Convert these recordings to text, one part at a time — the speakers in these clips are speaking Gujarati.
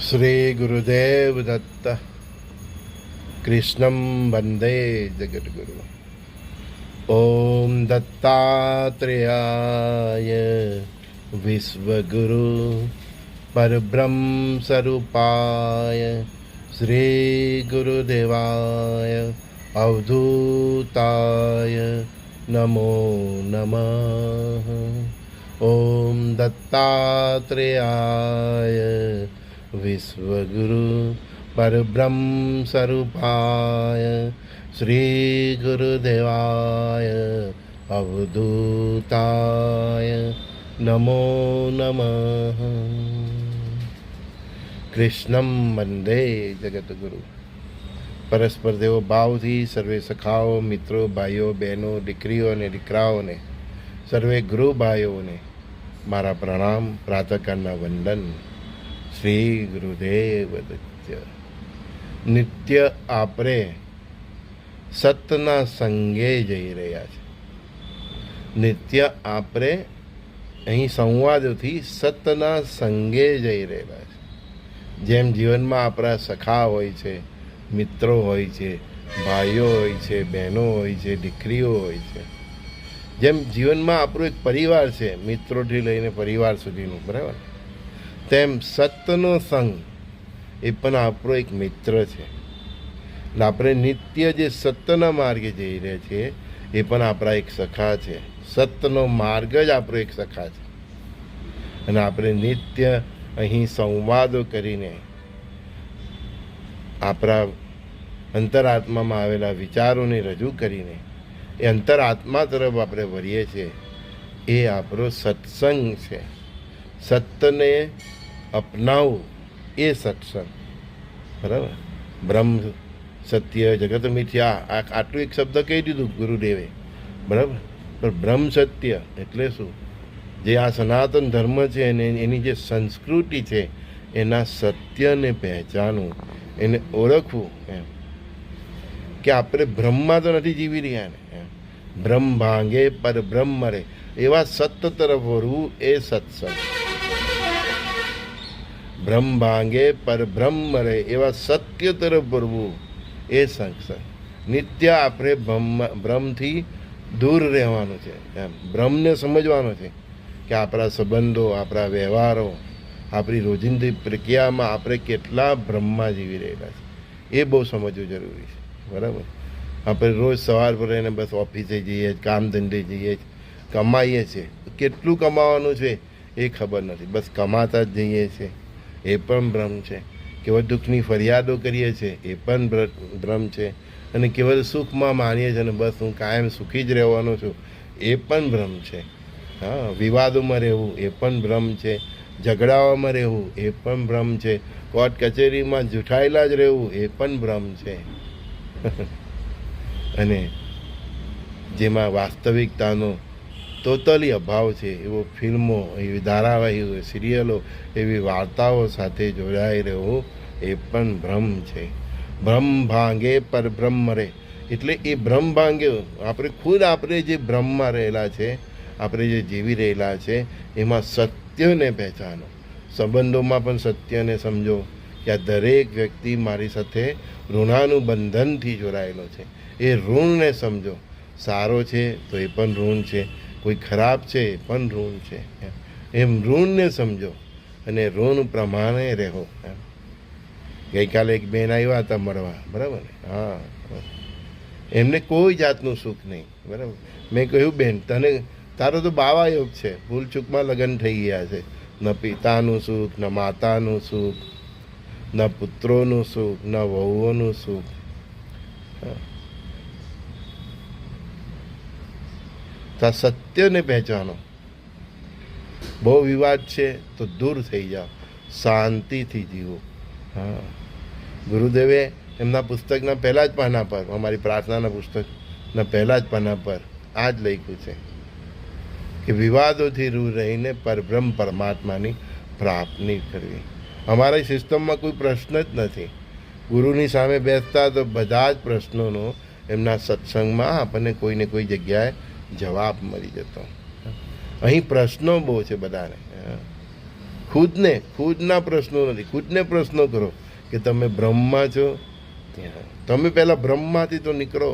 श्री गुरुदेव दत्त कृष्णं वंदे जगद्गुरु। ओम दत्तात्रेयाय विश्वगुरु परब्रह्म स्वरूपाय श्री गुरुदेवाय अवधूताय नमो नमः। ओम दत्तात्रेयाय विश्वगुरु परब्रह्म स्वरूपाय श्री गुरुदेवाय अवधूताय नमो नमः। कृष्णं वंदे जगद्गुरु। परस्पर देव भावथी सर्वे सखाओ मित्रों भाइयों बहनों दीकरीओ ने दीकराओने सर्वे गुरु भाइयों ने मारा प्रणाम प्रातःकालના वंदन। શ્રી ગુરુદેવ દત્ત। નિત્ય આપણે સતના સંગે જઈ રહ્યા છે। નિત્ય આપણે અહીં સંવાદોથી સતના સંગે જઈ રહેલા છે। જેમ જીવનમાં આપણા સખા હોય છે, મિત્રો હોય છે, ભાઈઓ હોય છે, બહેનો હોય છે, દીકરીઓ હોય છે, જેમ જીવનમાં આપણું એક પરિવાર છે, મિત્રોથી લઈને પરિવાર સુધીનું, બરાબર, તેમ સતનો સંગ એ પણ આપણો એક મિત્ર છે। એટલે આપણે નિત્ય જે સત્યના માર્ગે જઈ રહ્યા છીએ એ પણ આપણા એક સખા છે। સત્યનો માર્ગ જ આપણો એક સખા છે અને આપણે નિત્ય અહીં સંવાદો કરીને આપણા અંતરાત્મામાં આવેલા વિચારોને રજૂ કરીને એ અંતરાત્મા તરફ આપણે વળીએ છીએ। એ આપણો સત્સંગ છે। સત્યને અપનાવવું એ સત્સંગ, બરાબર। બ્રહ્મ સત્ય જગત મિથ્યા આટલું એક શબ્દ કહી દીધું ગુરુદેવે, બરાબર। પણ બ્રહ્મ સત્ય એટલે શું? જે આ સનાતન ધર્મ છે અને એની જે સંસ્કૃતિ છે એના સત્યને પહેચાનવું, એને ઓળખવું એમ કે આપણે બ્રહ્મમાં તો નથી જીવી રહ્યા ને એમ। બ્રહ્મ ભાંગે પર બ્રહ્મ રે એવા સત્ય તરફ વળવું એ સત્સંગ। બ્રહ્મ ભાંગે પર બ્રહ્મ રે એવા સત્ય તરફ વળવું એ સત્સંગ। નિત્ય આપણે બ્રહ્મથી દૂર રહેવાનું છે એમ। બ્રહ્મને સમજવાનો છે કે આપણા સંબંધો, આપણા વ્યવહારો, આપણી રોજિંદી પ્રક્રિયામાં આપણે કેટલા બ્રહ્મમાં જીવી રહેલા છે એ બહુ સમજવું જરૂરી છે, બરાબર। આપણે રોજ સવાર પર રહીને બસ ઓફિસે જઈએ, કામ ધંધે જઈએ, કમાઈએ છીએ, કેટલું કમાવાનું છે એ ખબર નથી, બસ કમાતા જ જઈએ છીએ, એ પણ ભ્રમ છે। કેવળ દુઃખની ફરિયાદો કરીએ છીએ એ પણ ભ્રમ છે, અને કેવળ સુખમાં માનીએ છીએ અને બસ હું કાયમ સુખી જ રહેવાનો છું એ પણ ભ્રમ છે। હા, વિવાદોમાં રહેવું એ પણ ભ્રમ છે, ઝઘડાઓમાં રહેવું એ પણ ભ્રમ છે, કોર્ટ કચેરીમાં જૂઠાયેલા જ રહેવું એ પણ ભ્રમ છે। અને જેમાં વાસ્તવિકતાનો ટોટલી અભાવ છે એવો ફિલ્મો, એવી ધારાવાહિકો, સિરિયલો, એવી વાર્તાઓ સાથે જોડાઈ રહેવું એ પણ ભ્રમ છે। ભ્રમ ભાંગે પર બ્રહ્મ રે એટલે એ ભ્રમ ભાંગે આપણે ખુદ આપણે જે ભ્રમમાં રહેલા છે, આપણે જે જીવી રહેલા છે એમાં સત્યને પહેચાનો। સંબંધોમાં પણ સત્યને સમજો કે આ દરેક વ્યક્તિ મારી સાથે ઋણાનુબંધનથી જોડાયેલો છે, એ ઋણને સમજો। સારો છે તો એ પણ ઋણ છે, કોઈ ખરાબ છે એ પણ ઋણ છે, એમ ઋણને સમજો અને ઋણ પ્રમાણે રહો એમ। ગઈકાલે એક બેન આવ્યા હતા મળવા, બરાબર ને? હા, એમને કોઈ જાતનું સુખ નહીં, બરાબર। મેં કહ્યું બેન તને તારો તો બાવા યોગ છે, ભૂલચૂકમાં લગ્ન થઈ ગયા છે, ન પિતાનું સુખ, ન માતાનું સુખ, ન પુત્રોનું સુખ, ન વહુઓનું સુખ। તો સત્યને પહેચાનો। બહુ વિવાદ છે તો દૂર થઈ જાઓ, શાંતિથી જીવો। હા, ગુરુદેવે એમના પુસ્તકના પહેલા જ પાના પર, અમારી પ્રાર્થનાના પુસ્તકના પહેલા જ પાના પર આ જ લખ્યું છે કે વિવાદોથી દૂર રહીને પરબ્રહ્મ પરમાત્માની પ્રાપ્તિ કરવી। અમારી સિસ્ટમમાં કોઈ પ્રશ્ન જ નથી। ગુરુની સામે બેસતા તો બધા જ પ્રશ્નોનો એમના સત્સંગમાં આપણને કોઈને કોઈ જગ્યાએ જવાબ મળી જતો। અહીં પ્રશ્નો બહુ છે બધાને, ખુદના પ્રશ્નો નથી. ખુદને પ્રશ્નો કરો કે તમે બ્રહ્મમાં છો. તમે પહેલાં બ્રહ્મમાંથી તો નીકળો,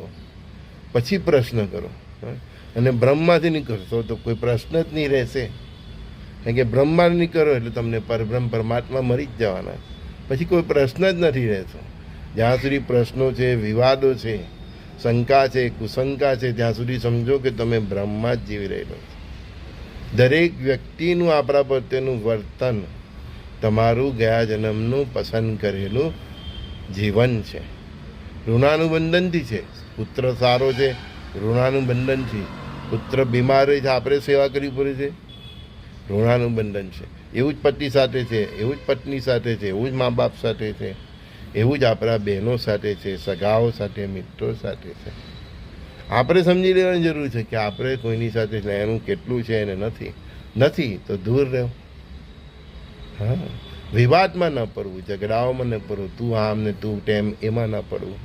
પછી પ્રશ્ન કરો. અને બ્રહ્મમાંથી નીકળશો તો કોઈ પ્રશ્ન જ નહીં રહેશે. કારણ કે બ્રહ્મમાં નીકળો એટલે તમને પરબ્રહ્મ પરમાત્મા મરી જ જવાના. પછી કોઈ પ્રશ્ન જ નથી રહેતો. જ્યાં સુધી પ્રશ્નો છે, વિવાદો છે, શંકા છે, કુશંકા છે, ત્યાં સુધી સમજો કે તમે બ્રહ્મમાં જ જીવી રહેલો છો. દરેક વ્યક્તિનું આપણા પ્રત્યેનું વર્તન તમારું ગયા જન્મનું પસંદ કરેલું જીવન છે. ઋણાનુબંધનથી છે. પુત્ર સારો છે, ઋણાનુબંધનથી. પુત્ર બીમાર હોય છે, આપણે સેવા કરવી પડે છે, ઋણાનુબંધન છે. એવું જ પતિ સાથે છે, એવું જ પત્ની સાથે છે, એવું જ મા બાપ સાથે છે, એવું જ આપણા બહેનો સાથે છે, સગાઓ સાથે, મિત્રો સાથે છે. આપણે સમજી લેવાની જરૂર છે કે આપણે કોઈની સાથે એનું કેટલું છે અને નથી તો દૂર રહો. હા, વિવાદમાં ન પડવું, ઝઘડાઓમાં ન પડવું, તું આમ ને તું તેમ એમાં ન પડવું.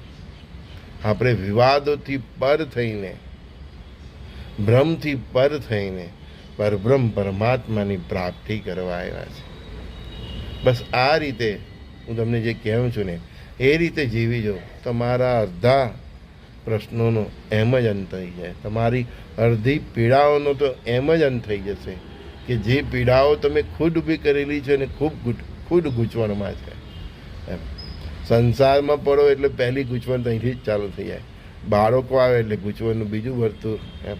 આપણે વિવાદોથી પર થઈને, ભ્રમથી પર થઈને પરબ્રહ્મ પરમાત્માની પ્રાપ્તિ કરવા આવ્યા છે. બસ આ રીતે હું તમને જે કહું છું ને એ રીતે જીવી જાઓ. તમારા અડધા પ્રશ્નોનો એમ જ અંત થઈ જાય. તમારી અડધી પીડાઓનો તો એમ જ અંત થઈ જશે કે જે પીડાઓ તમે ખુદ ઊભી કરેલી છે ને ખુદ ગૂંચવણમાં છે. એમ સંસારમાં પડો એટલે પહેલી ગૂંચવણ ત્યાંથી જ ચાલુ થઈ જાય. બાળકો આવે એટલે ગૂંચવણનું બીજું વર્તુળ. એમ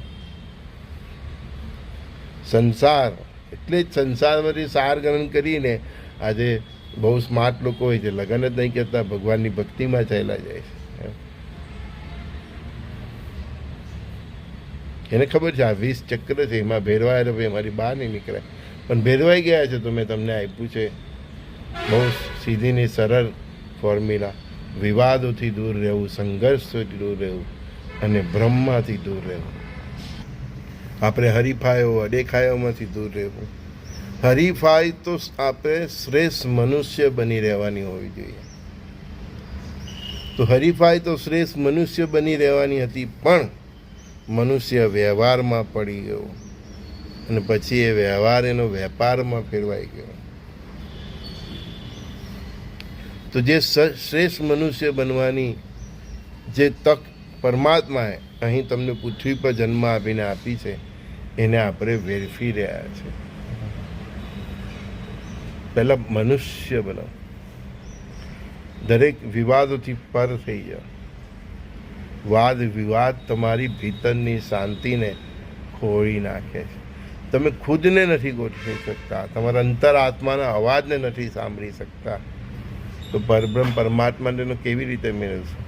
સંસાર એટલે જ સંસારમાંથી સાર ગ્રહણ કરીને આજે બહુ સ્માર્ટ લોકો હોય છે, લગ્ન જ નહીં કરતા, ભગવાનની ભક્તિમાં ચાલ્યા જાય છે. એને ખબર છે આ 20 ચક્ર છે, એમાં ભેરવાય તો ભાઈ અમારી બહાર નહીં નીકળે. પણ ભેરવાઈ ગયા છે તો મેં તમને આપ્યું છે બહુ સીધી ને સરળ ફોર્મ્યુલા. વિવાદોથી દૂર રહેવું, સંઘર્ષોથી દૂર રહેવું અને બ્રહ્મમાંથી દૂર રહેવું. આપણે હરીફાઈઓ અદેખાઈઓમાંથી દૂર રહેવું. હરીફાઈ તો આપણે શ્રેષ્ઠ મનુષ્ય બની રહેવાની હોવી જોઈએ. તો હરીફાઈ તો શ્રેષ્ઠ મનુષ્ય બની રહેવાની હતી, પણ મનુષ્ય વ્યવહારમાં પડી ગયો અને પછી એ વ્યવહાર એનો વેપારમાં ફેરવાઈ ગયો. તો જે શ્રેષ્ઠ મનુષ્ય બનવાની જે તક પરમાત્માએ અહીં તમને પૃથ્વી પર જન્મ આપીને આપી છે એને આપણે વેરફી રહ્યા છે. પહેલાં મનુષ્ય બનો. દરેક વિવાદોથી પર થઈ જાઓ. વાદ વિવાદ તમારી ભીતરની શાંતિને ખોળી નાખે છે. તમે ખુદને નથી ગોઠવી શકતા, તમારા અંતર આત્માના અવાજને નથી સાંભળી શકતા, તો પરબ્રહ્મ પરમાત્માને કેવી રીતે મેળવશો?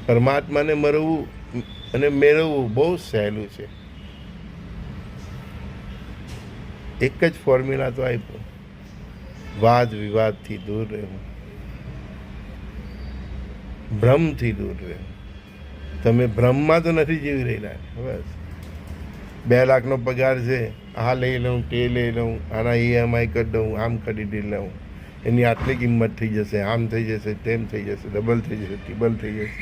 પરમાત્માને મરવું અને મેળવવું બહુ સહેલું છે. એક જ ફોર્મ્યુલા તો આપ્યો, વાદ વિવાદથી દૂર રહેવું, ભ્રમથી દૂર રહેવું. તમે ભ્રમમાં તો નથી જીવી રહેલા. બસ 2 લાખનો પગાર છે, આ લઈ લઉં, તે લઈ લઉં, આના EMI કરી દઉં, આમ ખરીદી લઉં, એની આટલી કિંમત થઈ જશે, આમ થઈ જશે, તેમ થઈ જશે, ડબલ થઈ જશે, ટ્રિબલ થઈ જશે.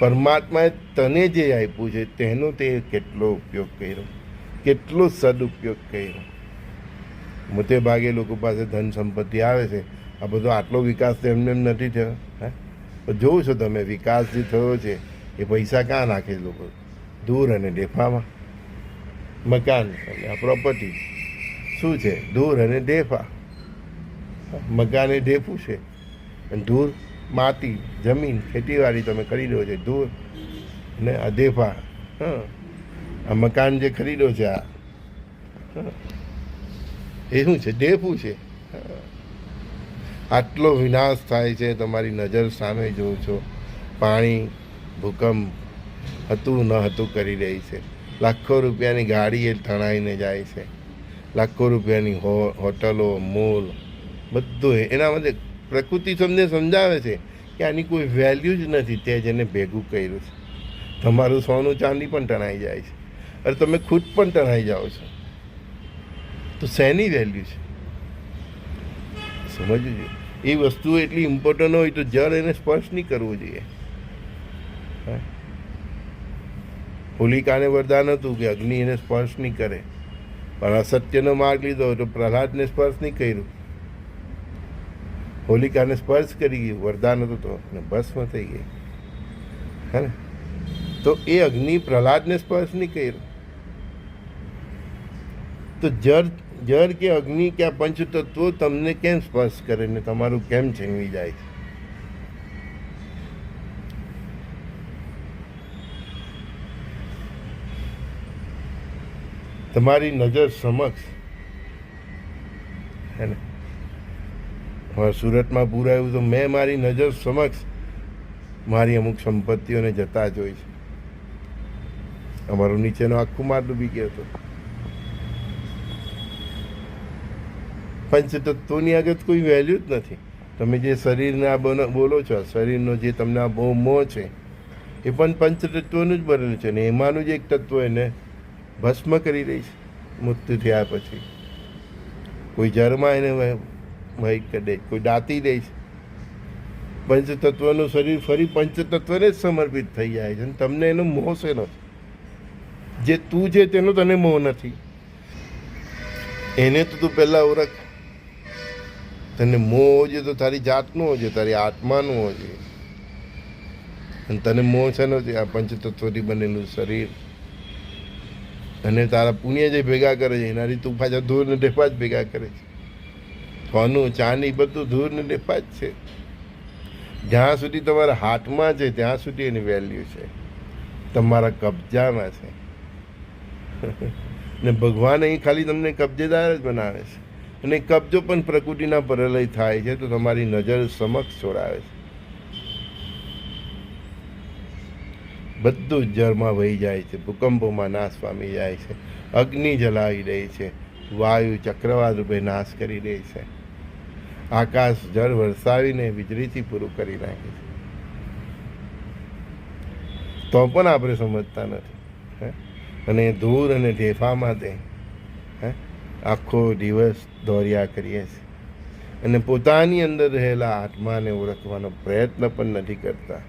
પરમાત્માએ તને જે આપ્યું છે તેનો તે કેટલો ઉપયોગ કર્યો, કેટલો સદુપયોગ કર્યો. મોટે ભાગે લોકો પાસે ધન સંપત્તિ આવે છે, આ બધો આટલો વિકાસ તો એમને નથી થયો. પણ જોવો છો તમે વિકાસ જે થયો છે એ પૈસા ક્યાં નાખે લોકો? દૂર અને ડેફામાં. મકાન અને આ પ્રોપર્ટી શું છે? દૂર અને ડેફા. મકાન એ ડેફું છે અને દૂર માટી, જમીન, ખેતીવાડી તમે ખરીદો છે દૂર, ને આ ડેફા. આ મકાન જે ખરીદો છે આ એ શું છે? ડેફું છે. આટલો વિનાશ થાય છે, તમારી નજર સામે જોઉં છો. પાણી, ભૂકંપ હતું ન હતું કરી રહી છે. લાખો રૂપિયાની ગાડી એ તણાઈને જાય છે, લાખો રૂપિયાની હોટલો, મોલ, બધું એના માટે પ્રકૃતિ તમને સમજાવે છે કે આની કોઈ વેલ્યુ જ નથી. તે જેને ભેગું કર્યું છે. તમારું સોનું ચાંદી પણ તણાઈ જાય છે, અરે તમે ખુદ પણ તણાઈ જાઓ છો, તો શેની વેલ્યુ છે? સમજવું જોઈએ. એ વસ્તુ એટલી ઇમ્પોર્ટન્ટ હોય તો જળ એને સ્પર્શ નહીં કરવો જોઈએ. હોલિકાને વરદાન હતું કે અગ્નિ એને સ્પર્શ નહીં કરે, પણ અસત્યનો માર્ગ લીધો તો પ્રહલાદને સ્પર્શ નહીં કર્યું. હોલિકાને સ્પર્શ કરી ગયું, વરદાન હતું તો ભસ્મ થઈ ગઈ. હે ને? તો એ અગ્નિ પ્રહલાદને સ્પર્શ નહીં કર્યો. તો જળ કે અગ્નિ કે આ પંચતત્વો તમને કેમ સ્પર્શ કરે ને તમારું કેમ છીનવી જાય છે? તમારી નજર સમક્ષ, હે ને, સુરતમાં પૂર આવ્યું તો મેં મારી નજર સમક્ષ મારી અમુક સંપત્તિઓને જતા જોઈ છે. અમારો નીચેનો આખું માર ડૂબી ગયો હતો. પંચતત્વોની આગળ કોઈ વેલ્યુ જ નથી. તમે જે શરીરને આ બોલો છો, શરીરનો જે તમને આ બહુ મોહ છે, એ પણ પંચતત્વોનું જ બનેલું છે ને એમાંનું જ એક તત્વ એને ભસ્મ કરી રહી છે મૃત્યુ થયા પછી. કોઈ જળમાં એને વહી કરી દે, કોઈ દાટી દે છે. પંચતત્વનું શરીર ફરી પંચતત્વને જ સમર્પિત થઈ જાય છે. તમને એનો મોહ શેનો છે? જે તું છે તેનો તને મોહ નથી. એને તો તું પહેલાં ઓળખ. તને મોહ હોજે તો તારી જાતનો હોજે, તારી આત્માનું હોજે. અને તને મોહ શેનો છે? આ પંચતત્વથી બનેલું શરીર. અને તારા પુણ્ય જે ભેગા કરે છે એનાથી તું પાછા ધૂળ ને ઢેફા જ ભેગા કરે છે. સોનું ચાંદી બધું ધૂળ ને ઢેફા જ છે. જ્યાં સુધી તમારા હાથમાં છે ત્યાં સુધી એની વેલ્યુ છે, તમારા કબજામાં છે. ને ભગવાન અહીં ખાલી તમને કબજેદાર જ બનાવે છે. અને કબજો પણ પ્રકૃતિના પરલય થાય છે તો તમારી નજર સમક્ષ છોડાવે છે. બધું જ જળમાં વહી જાય છે, ભૂકંપોમાં નાશ પામી જાય છે, અગ્નિ જલાવી દે છે, વાયુ ચક્રવાત રૂપે નાશ કરી દે છે, આકાશ જળ વરસાવીને વીજળીથી પૂરું કરી નાખે છે. તો પણ આપણે સમજતા નથી. અને ધૂળ અને ઢેફા માટે આખો દિવસ દોડ્યા કરીએ છીએ અને પોતાની અંદર રહેલા આત્માને ઓળખવાનો પ્રયત્ન પણ નથી કરતા.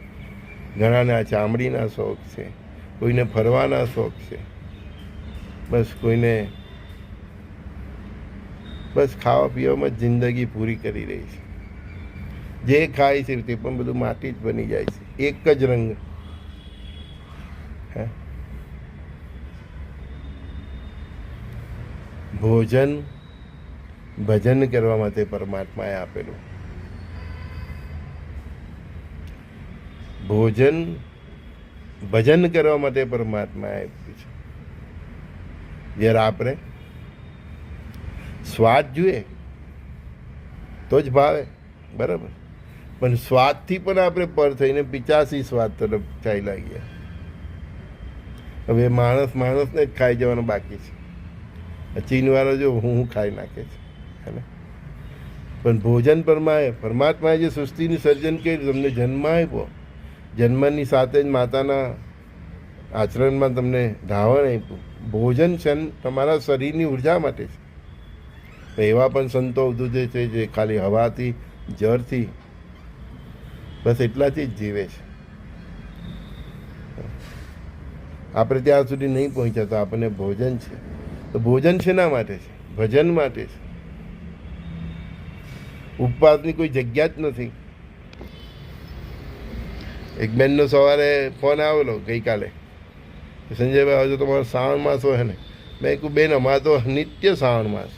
ઘણાને આ ચામડીના શોખ છે, કોઈને ફરવાના શોખ છે, કોઈને ખાવા પીવામાં જ જિંદગી પૂરી કરી રહી છે. જે ખાય છે તે પણ બધું માટી જ બની જાય છે, એક જ રંગ. ભોજન ભજન કરવા માટે પરમાત્માએ આપેલું. ભોજન ભજન કરવા માટે પરમાત્માએ આપ્યું છે. જ્યારે આપણે સ્વાદ જોઈએ તો જ ભાવે, બરાબર, પણ સ્વાદથી પણ આપણે પર થઈને 85 સ્વાદ તરફ ચાલ્યા ગયા. હવે માણસને જ ખાઈ જવાનું બાકી છે. ચીનવાળો જો હું ખાઈ નાખે છે. પણ ભોજન પરમાત્માએ જે સૃષ્ટિનું સર્જન કર્યું, તમને જન્મ આપ્યો, જન્મની સાથે જ માતાના આચરણમાં તમને ધાવણ આપ્યું. ભોજન છે તમારા શરીરની ઉર્જા માટે છે. એવા પણ સંતો અવધૂતે છે જે ખાલી હવાથી, જળથી, બસ એટલાથી જ જીવે છે. આપણે ત્યાં સુધી નહીં પહોંચ્યા તો આપણને ભોજન છે. તો ભોજન શેના માટે છે? ભજન માટે છે. ઉપવાસની કોઈ જગ્યા જ નથી. એક બેનનો સવારે ફોન આવેલો ગઈકાલે, સંજયભાઈ હજુ તમારો શ્રાવણ માસ હોય ને? મેં કહ્યું બેન, અમારે તો નિત્ય શ્રાવણ માસ,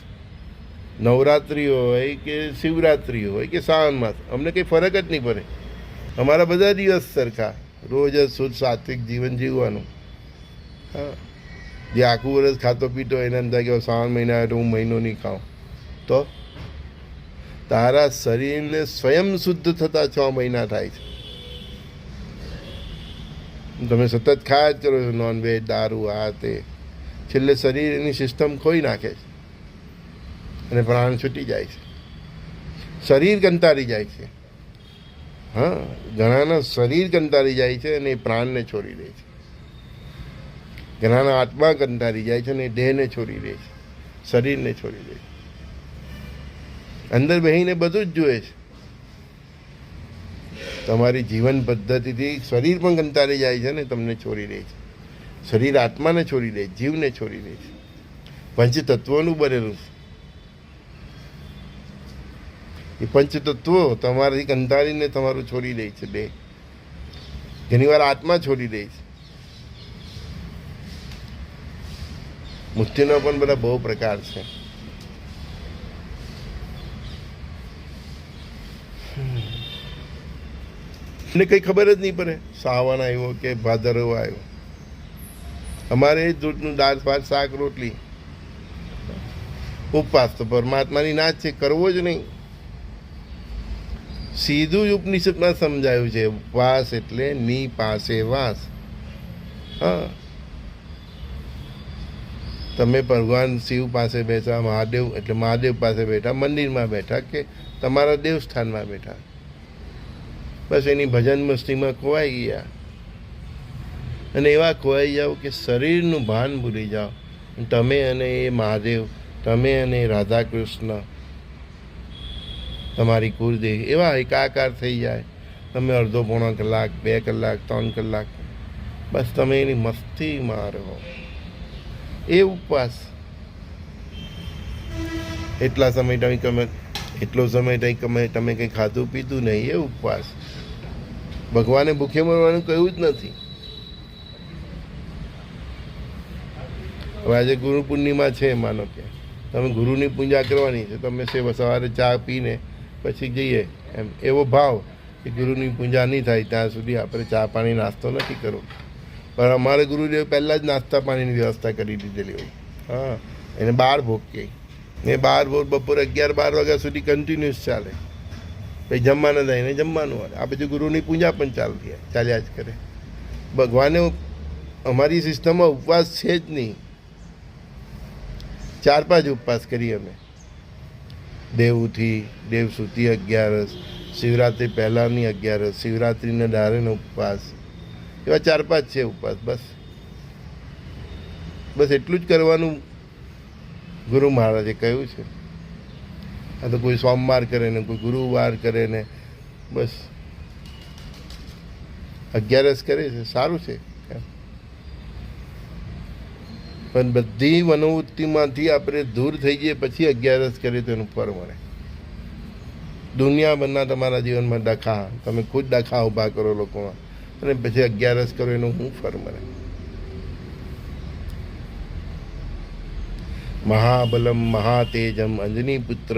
નવરાત્રિ હોય કે શિવરાત્રિ હોય કે શ્રાવણ માસ, અમને કંઈ ફરક જ નહીં પડે. અમારા બધા દિવસ સરખા, રોજ જ શુદ્ધ સાત્વિક જીવન જીવવાનું. હા, જે આખું વર્ષ ખાતો પીતો એને એમ થાય કે શ્રાવણ મહિના આવે તો હું મહિનો નહીં ખાઉં. તો તારા શરીરને સ્વયં શુદ્ધ થતા 6 મહિના થાય છે. તમે સતત ખાયા જ કરો છો, નોનવેજ, દારૂ, આ તે, છેલ્લે શરીર એની સિસ્ટમ ખોઈ નાખે છે અને પ્રાણ છૂટી જાય છે. શરીર કંટાળી જાય છે. હા, ઘણાના શરીર કંટાળી જાય છે અને એ પ્રાણને છોડી દે છે. ઘણાના આત્મા કંટાળી જાય છે અને એ દેહને છોડી દે છે, શરીરને છોડી દે છે. અંદર બેહીને બધું જ જુએ છે. તમારી જીવન પદ્ધતિથી શરીર પણ કંટાળી જાય છે ને તમને છોડી દે છે. શરીર આત્માને છોડી દે, જીવને છોડી દે છે. પંચતત્વોનું બનેલું છે. એ પંચતત્વો તમારી કંટાળીને તમારું છોડી દે છે. દેહ ઘણી વાર આત્મા છોડી દે છે. મુક્તિનો પણ બધા બહુ પ્રકાર છે. એને કંઈ ખબર જ નહીં પડે સાવન આવ્યો કે ભાદરવો આવ્યો. અમારે એ દૂધનું દાળ ભાત શાક રોટલી. ઉપવાસ તો પરમાત્માની નાચ છે, કરવો જ નહીં. સીધું જ ઉપનિષદમાં સમજાયું છે. ઉપવાસ એટલે ની પાસે વાસ. હા, તમે ભગવાન શિવ પાસે બેઠા, મહાદેવ એટલે મહાદેવ પાસે બેઠા, મંદિરમાં બેઠા કે તમારા દેવસ્થાનમાં બેઠા, બસ એની ભજન મસ્તીમાં ખોવાઈ ગયા. અને એવા ખોવાઈ જાઓ કે શરીરનું ભાન ભૂલી જાઓ. તમે અને એ મહાદેવ, તમે અને રાધા કૃષ્ણ, તમારી કુળદેવ એવા એકાકાર થઈ જાય. તમે અડધો પોણો કલાક, 2 કલાક, 3 કલાક બસ તમે એની મસ્તીમાં રહો. એ ઉપવાસ. એટલા સમય એટલો સમય તમે કંઈ ખાધું પીધું નહીં, એ ઉપવાસ. ભગવાને ભૂખે મરવાનું કહ્યું જ નથી. હવે આજે ગુરુ પૂર્ણિમા છે, માનો કે તમે ગુરુની પૂજા કરવાની છે, તમે સવારે ચા પીને પછી જઈએ એમ એવો ભાવ કે ગુરુની પૂજા નહીં થાય ત્યાં સુધી આપણે ચા પાણી નાસ્તો નથી કરવો. પણ અમારે ગુરુદેવ પહેલાં જ નાસ્તા પાણીની વ્યવસ્થા કરી દીધેલી હોય. હા, એને 12 ભોગ કહે. ને 12 ભોગ બપોરે 11-12 વાગ્યા સુધી કન્ટિન્યુઅસ ચાલે. પછી જમવાના થાય ને જમવાનું હોય. આ પછી ગુરુની પૂજા પણ ચાલ્યા જ કરે. ભગવાને અમારી સિસ્ટમમાં ઉપવાસ છે જ નહીં. 4-5 ઉપવાસ કરીએ અમે. દેવઉઠી, દેવસુતી 11, શિવરાત્રિ પહેલાંની 11, શિવરાત્રિના દારેનો ઉપવાસ, એવા 4-5 છે ઉપવાસ. બસ એટલું જ કરવાનું ગુરુ મહારાજે કહ્યું છે. આ તો કોઈ સોમવાર કરે ને કોઈ ગુરુવાર કરે ને બસ 11 કરે છે, સારું છે. પણ બધી મનોવૃત્તિમાંથી આપણે દૂર થઈ જઈએ પછી 11 કરીએ તો એનું ફળ મળે. દુનિયાભરના તમારા જીવનમાં ડખા, તમે ખુદ ડખા ઊભા કરો લોકોમાં, અને પછી 11 કરો એનું શું ફળ મળે? મહાબલમ મહાતેજમ અંજનીપુત્ર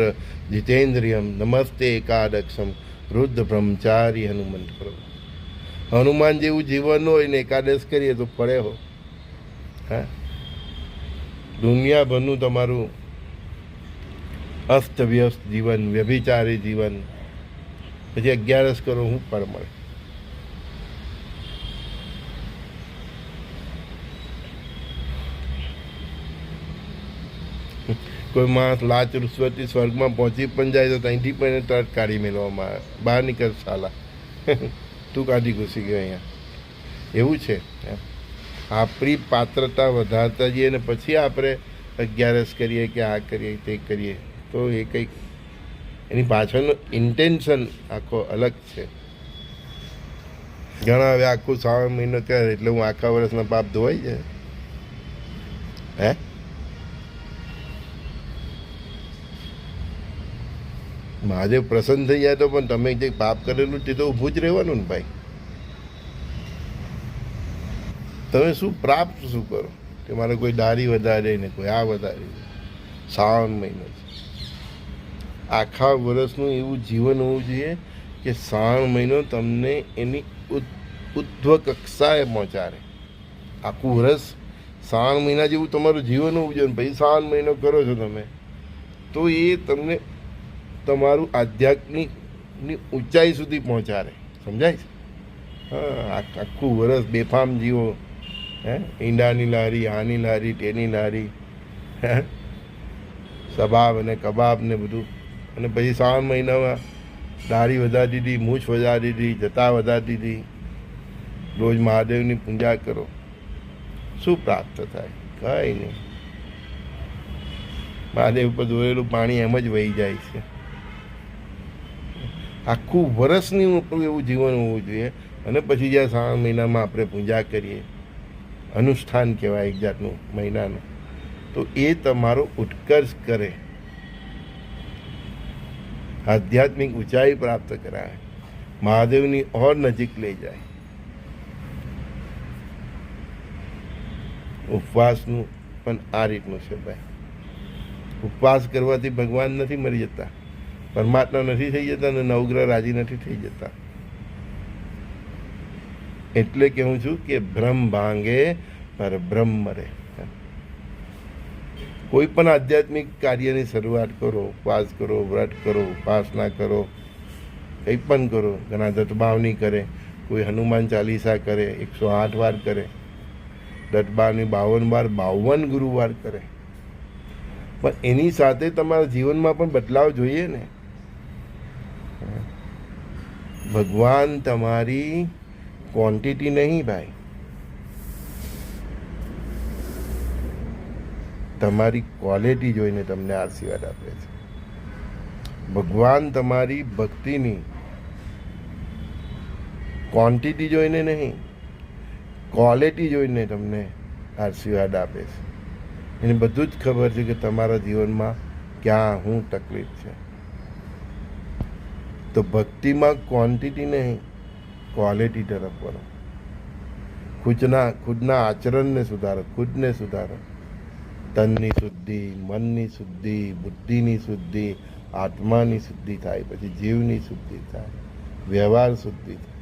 જીતેન્દ્રિયમ નમસ્તે એકાદક્ષમ રુદ્ર બ્રહ્મચારી હનુમંત કરો. હનુમાન જેવું જીવન હોય ને એકાદશ કરીએ તો ફળે હો. હા, દુનિયાભરનું તમારું અસ્તવ્યસ્ત જીવન, વ્યભિચારી જીવન, પછી 11 કરો શું ફળ મળે? કોઈ માણસ લાચ રૂશ્વતથી સ્વર્ગમાં પહોંચી પણ જાય તો ત્યાંથી પણ એને તરત કાઢી મેળવવામાં આવે. બહાર નીકળ સાલા, તું કાઢી ઘૂસી ગયો અહીંયા. એવું છે. આપણી પાત્રતા વધારતા જઈએ ને પછી આપણે 11 કરીએ કે આ કરીએ તે કરીએ તો એ કંઈક એની પાછળનો ઇન્ટેન્શન આખો અલગ છે. ઘણા હવે આખું 3 મહિનો કરે એટલે હું આખા વર્ષના પાપ ધોવાઈ જાય. હે, મહાદેવ પ્રસન્ન થઈ જાય તો પણ તમે જે પાપ કરેલું તે તો ઊભું જ રહેવાનું ને ભાઈ. તમે શું પ્રાપ્ત શું કરો કે મારે કોઈ દાઢી વધારે ને કોઈ આ વધારે. શ્રાવણ મહિનો છે, આખા વર્ષનું એવું જીવન હોવું જોઈએ કે શ્રાવણ મહિનો તમને એની ઉદ્ધવ કક્ષાએ પહોંચાડે. આખું વર્ષ શ્રાવણ મહિના જેવું તમારું જીવન હોવું જોઈએ. ભાઈ શ્રાવણ મહિનો કરો છો તમે તો એ તમને તમારું આધ્યાત્મિકની ઊંચાઈ સુધી પહોંચાડે. સમજાય છે? હા, આખું વર્ષ બેફામ જીવો. ઈંડાની લારી, આની લારી, તેની લારી, સબાબ અને કબાબ ને બધું. અને પછી શ્રાવણ મહિનામાં દાઢી વધારી દીધી, મૂછ વધારી દીધી, જતા વધારી દીધી. રોજ મહાદેવની પૂજા કરો. શું પ્રાપ્ત થાય? કંઈ નહીં. મહાદેવ ઉપર દોરેલું પાણી એમ જ વહી જાય છે. આખું વર્ષની એવું જીવન હોવું જોઈએ. અને પછી જ્યાં શ્રાવણ મહિનામાં આપણે પૂજા કરીએ અનુષ્ઠાન કહેવાય એક જાતનું મહિનાનું. તો એ તમારો ઉત્કર્ષ કરે, આધ્યાત્મિક ઊંચાઈ પ્રાપ્ત કરાય, મહાદેવની ઓર નજીક લઈ જાય. ઉપવાસનું પણ આ રીતનું છે ભાઈ. ઉપવાસ કરવાથી ભગવાન નથી મરી જતા, પરમાત્મા નથી થઈ જતા અને નવગ્રહ રાજી નથી થઈ જતા. એટલે કહું છું કે બ્રહ્મ ભાંગે પર બ્રહ્મ મરે. કોઈ પણ આધ્યાત્મિક કાર્યની શરૂઆત કરો, ઉપવાસ કરો, વ્રત કરો, ઉપાસના કરો, કંઈ પણ કરો. ઘણા દત્તભાવની કરે, કોઈ હનુમાન ચાલીસા કરે, 108 વાર કરે, દત્તભાવની 52 વાર, 52 ગુરુવાર કરે. પણ એની સાથે તમારા જીવનમાં પણ બદલાવ જોઈએ ને. ભગવાન તમારી ક્વોન્ટિટી નહીં ભાઈ, તમારી ક્વોલિટી જોઈને તમને આશીર્વાદ આપે છે. ભગવાન તમારી ભક્તિની ક્વોન્ટિટી જોઈને નહીં, ક્વોલિટી જોઈને તમને આશીર્વાદ આપે છે. એને બધું જ ખબર છે કે તમારા જીવનમાં ક્યાં શું તકલીફ છે. તો ભક્તિમાં ક્વોન્ટિટી નહીં, ક્વોલિટી તરફ વળો. ખુદના આચરણને સુધારો, ખુદને સુધારો. તનની શુદ્ધિ, મનની શુદ્ધિ, બુદ્ધિની શુદ્ધિ, આત્માની શુદ્ધિ થાય, પછી જીવની શુદ્ધિ થાય, વ્યવહાર શુદ્ધિ થાય.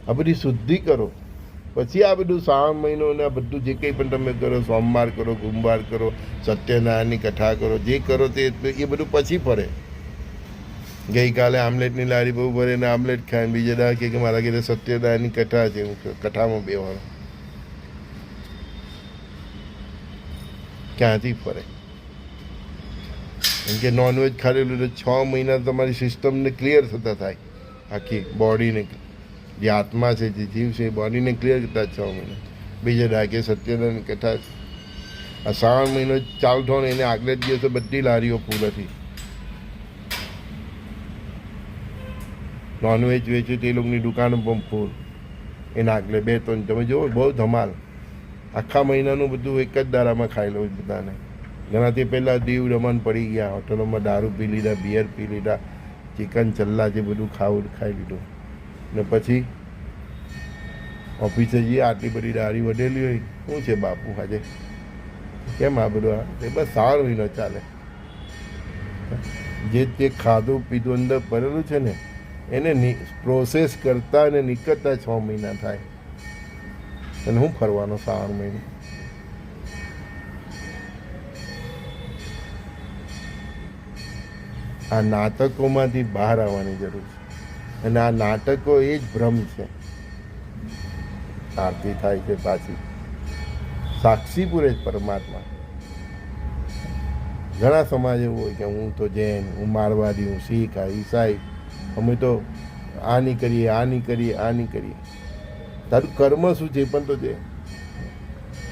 આ બધી શુદ્ધિ કરો, પછી આ બધું શ્રાવણ મહિનો ને આ બધું જે કંઈ પણ તમે કરો, સોમવાર કરો, ગુરુવાર કરો, સત્યનારાયણની કથા કરો, જે કરો તે એ બધું પછી ફરે. ગઈકાલે આમલેટની લારી બહુ ભરે ને આમલેટ ખાય, બીજા દાડે કે મારા ઘરે સત્યનારાયણની કથા છે, હું કથામાં બેવાનું. ક્યાંથી ફરે? કેમ કે નોનવેજ ખાધેલું તો 6 મહિના તમારી સિસ્ટમને ક્લિયર થતા થાય, આખી બોડીને, જે આત્મા છે, જે જીવ છે, એ બોડીને ક્લિયર કરતા 6 મહિના. બીજા દાડે સત્યનારાયણની કથા છે. આ શ્રાવણ મહિનો ચાલુ થયો ને એને આગલે જ દિવસે બધી લારીઓ ફૂલ હતી. નોનવેજ વેચે તે લોકોની દુકાનો પણ ફૂલ. એના આગલે 2-3 તમે જુઓ, બહુ ધમાલ. આખા મહિનાનું બધું એક જ દાડામાં ખાઈ લો બધાને. ઘણાથી પહેલાં દીવ દમન પડી ગયા, હોટલોમાં દારૂ પી લીધા, બિયર પી લીધા, ચિકન ચલ્લા જે બધું ખાઈ લીધું. ને પછી ઓફિસે જઈએ, આટલી બધી દારી વધેલી હોય, શું છે બાપુ આજે કેમ આ બધું? એ બસ સારો મહિનો ચાલે. જે તે ખાધું પીધું અંદર પડેલું છે ને એને પ્રોસેસ કરતા અને નીકળતા 6 મહિના થાય. અને હું ફરવાનો શ્રાવણ મહિનો? આ નાટકોમાંથી બહાર આવવાની જરૂર છે. અને આ નાટકો એ જ ભ્રમ છે. આરતી થાય છે પાછી, સાક્ષી પૂરે જ પરમાત્મા. ઘણા સમાજ એવું હોય કે હું તો જૈન, હું મારવાડી, હું શીખ, આ ઈસાઈ, અમે તો આ નહીં કરીએ, આ નહીં કરીએ, આ નહીં કરીએ. તારું કર્મ શું છે પણ તો છે.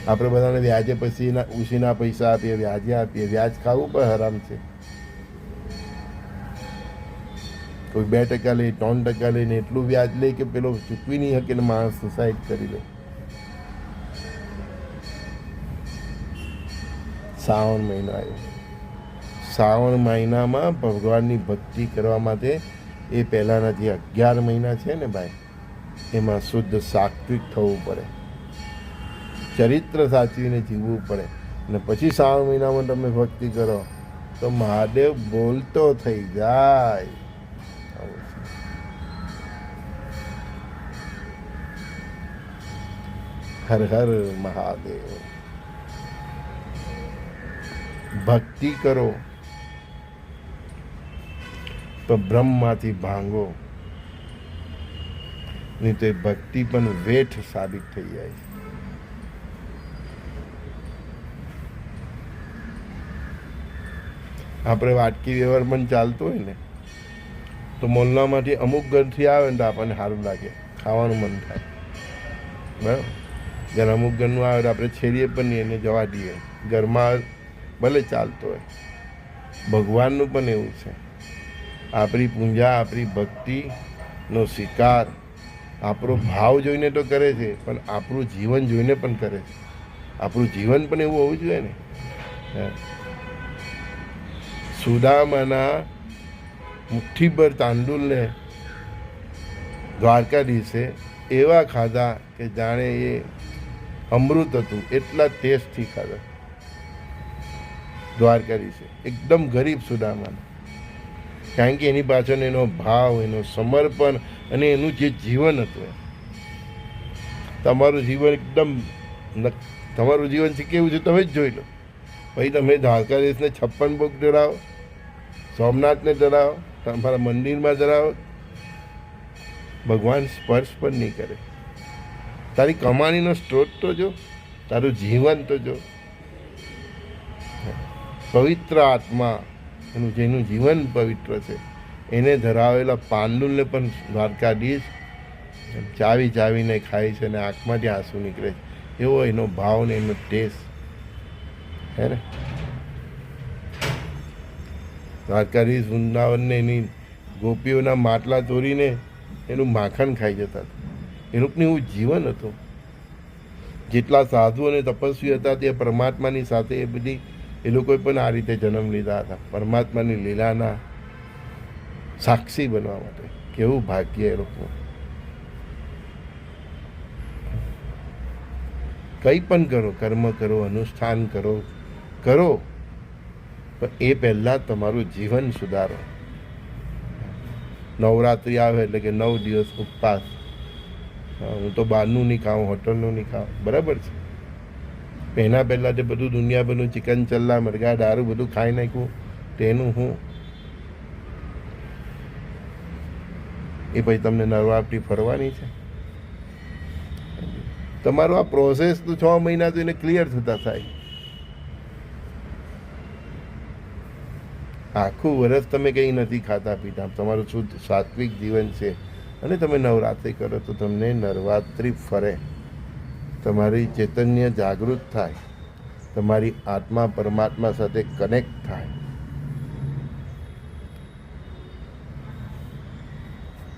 આપણે બધાને વ્યાજે પછી ઉછીના પૈસા આપીએ, વ્યાજે આપીએ. વ્યાજ ખાવું પણ હરામ છે. કોઈ 2% લે, 3% લઈને એટલું વ્યાજ લે કે પેલો ચૂકવી નહીં શકે ને માણસ સુસાઇડ કરી લે. શ્રાવણ મહિનો આવ્યો. શ્રાવણ મહિનામાં ભગવાનની ભક્તિ કરવા માટે એ પહેલાંના જે 11 મહિના છે ને ભાઈ, એમાં શુદ્ધ સાત્વિક થવું પડે, ચરિત્ર સાચવીને જીવવું પડે. અને પછી શ્રાવણ મહિનામાં તમે ભક્તિ કરો તો મહાદેવ બોલતો થઈ જાય. હર હર મહાદેવ. ભક્તિ કરો તો બ્રહ્મમાંથી ભાંગો, નહીં તો ભક્તિ પણ વેઠ સાબિત થઈ જાય. આપણે વાટકી વ્યવહાર પણ ચાલતો હોય ને તો મોહલ્લામાંથી અમુક ઘરથી આવે ને તો આપણને સારું લાગે, ખાવાનું મન થાય, બરાબર. જ્યારે અમુક ઘરનું આવે તો આપણે છેડીએ પણ નહીં, એને જવા દઈએ. ઘરમાં ભલે ચાલતો હોય. ભગવાનનું પણ એવું છે. આપણી પૂજા, આપણી ભક્તિનો શિકાર આપણો ભાવ જોઈને તો કરે છે, પણ આપણું જીવન જોઈને પણ કરે છે. આપણું જીવન પણ એવું હોવું જોઈએ ને. સુદામાના મુઠ્ઠીભર તાંડુલને દ્વારકાધીશે એવા ખાધા કે જાણે એ અમૃત હતું, એટલા ટેસ્ટથી ખાધા દ્વારકાધીશે. એકદમ ગરીબ સુદામાના, કારણ કે એની પાછળ એનો ભાવ, એનો સમર્પણ અને એનું જે જીવન હતું. તમારું જીવન એકદમ, તમારું જીવન કેવું છે તમે જ જોઈ લો. પછી તમે દ્વારકાધીશને 56 ભોગ ધરાવો, સોમનાથને ધરાવો, તમારા મંદિરમાં ધરાવો, ભગવાન સ્પર્શ પણ નહીં કરે. તારી કમાણીનો સ્ત્રોત તો જો, તારું જીવન તો જો. પવિત્ર આત્મા, એનું જેનું જીવન પવિત્ર છે, એને ધરાવેલા પાંડુલને પણ દ્વારકાધીશ ચાવી ચાવીને ખાય છે અને આંખમાંથી આંસુ નીકળે છે. એવો એનો ભાવ ને એનો ટેસ્ટ હે ને. દ્વારકાધીશ વૃંદાવનને એની ગોપીઓના માટલા તોડીને એનું માખણ ખાઈ જતા હતા. એ લોકોનું એવું જીવન હતું. જેટલા સાધુ અને તપસ્વી હતા તે પરમાત્માની સાથે એ બધી એ લોકોએ પણ આ રીતે જન્મ લીધા હતા, પરમાત્માની લીલાના સાક્ષી બનવા માટે. કેવું ભાગ્ય એ લોકો. કંઈ પણ કરો, કર્મ કરો, અનુષ્ઠાન કરો, પણ એ પહેલાં તમારું જીવન સુધારો. નવરાત્રિ આવે એટલે કે 9 દિવસ ઉપવાસ. હું તો બહારનું નહીં ખાઉં, હોટલનું નહીં ખાઉં, બરાબર છે. એના પહેલાં તે બધું દુનિયાભરનું ચિકન, ચલ્લા, મરઘા, દારૂ બધું ખાઈ નાખ્યું. તેનું હું એ પછી તમને નવરાત્રિ ફરવાની છે. તમારો આ પ્રોસેસ તો 6 મહિના તો એને ક્લિયર થતા થાય. આખું વર્ષ તમે કંઈ નથી ખાતા પીતા, તમારું શુદ્ધ સાત્વિક જીવન છે, અને તમે નવરાત્રિ કરો તો તમને નવરાત્રિ ફરે. તમારી ચૈતન્ય જાગૃત થાય, તમારી આત્મા પરમાત્મા સાથે કનેક્ટ થાય.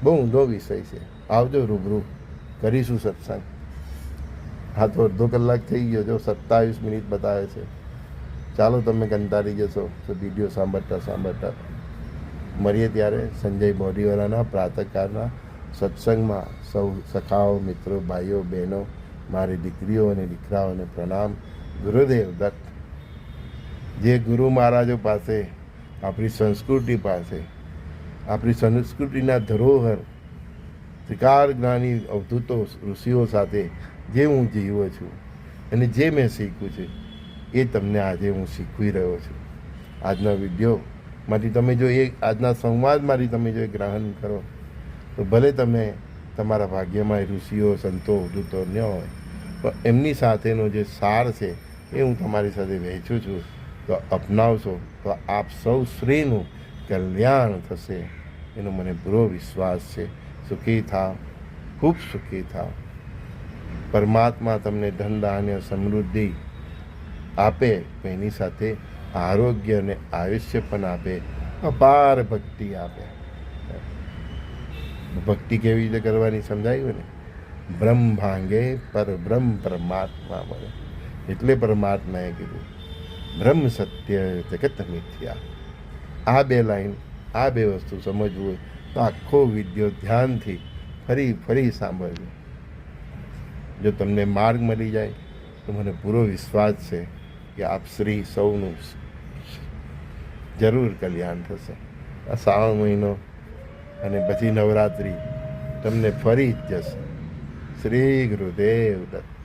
બહુ ઊંધો વિષય છે. આવજો રૂબરૂ, કરીશું સત્સંગ. હા, તો અડધો કલાક થઈ ગયો, જો 27 મિનિટ બતાવે છે. ચાલો, તમે કંટાળી જશો તો વિડીયો સાંભળતા મળીએ ત્યારે સંજય મોદીવાલાના પ્રાતઃકાળના સત્સંગમાં. સૌ સખાઓ, મિત્રો, ભાઈઓ, બહેનો, મારી દીકરીઓ અને દીકરાઓને પ્રણામ. ગુરુદેવ દત્ત. જે ગુરુ મહારાજો પાસે, આપણી સંસ્કૃતિ પાસે, આપણી સંસ્કૃતિના ધરોહર, ત્રિકાળ જ્ઞાની અવધૂતો ઋષિઓ સાથે જે હું જીવ્યો છું અને જે મેં શીખ્યું છે, એ તમને આજે હું શીખવી રહ્યો છું. આજના વિડીયોમાંથી તમે જો આજના સંવાદમાંથી તમે જો ગ્રહણ કરો તો ભલે તમે તમારા ભાગ્યમાં ઋષિઓ, સંતો, અવધૂતો ન હોય, પણ એમની સાથેનો જે સાર છે એ હું તમારી સાથે વહેંચું છું. તો અપનાવશો તો આપ સૌ શ્રીનું કલ્યાણ થશે, એનો મને પૂરો વિશ્વાસ છે. સુખી થાવ, ખૂબ સુખી થાવ. પરમાત્મા તમને ધન, ધાન્ય, સમૃદ્ધિ આપે, એની સાથે આરોગ્ય અને આયુષ્ય પણ આપે, અપાર ભક્તિ આપે. ભક્તિ કેવી રીતે કરવાની સમજાયું ને. બ્રહ્મ ભાંગે પરબ્રહ્મ પરમાત્મા મળે. એટલે પરમાત્માએ કીધું બ્રહ્મ સત્ય જગત મિથ્યા. આ 2 લાઈન, આ 2 વસ્તુ સમજવું હોય તો આખો વિડીયો ધ્યાનથી ફરી સાંભળજો. જો તમને માર્ગ મળી જાય તો મને પૂરો વિશ્વાસ છે કે આપ શ્રી સૌનું જરૂર કલ્યાણ થશે. આ શ્રાવણ મહિનો અને પછી નવરાત્રિ તમને ફરી જ જશે. શ્રી ગુરુદેવ દત્ત.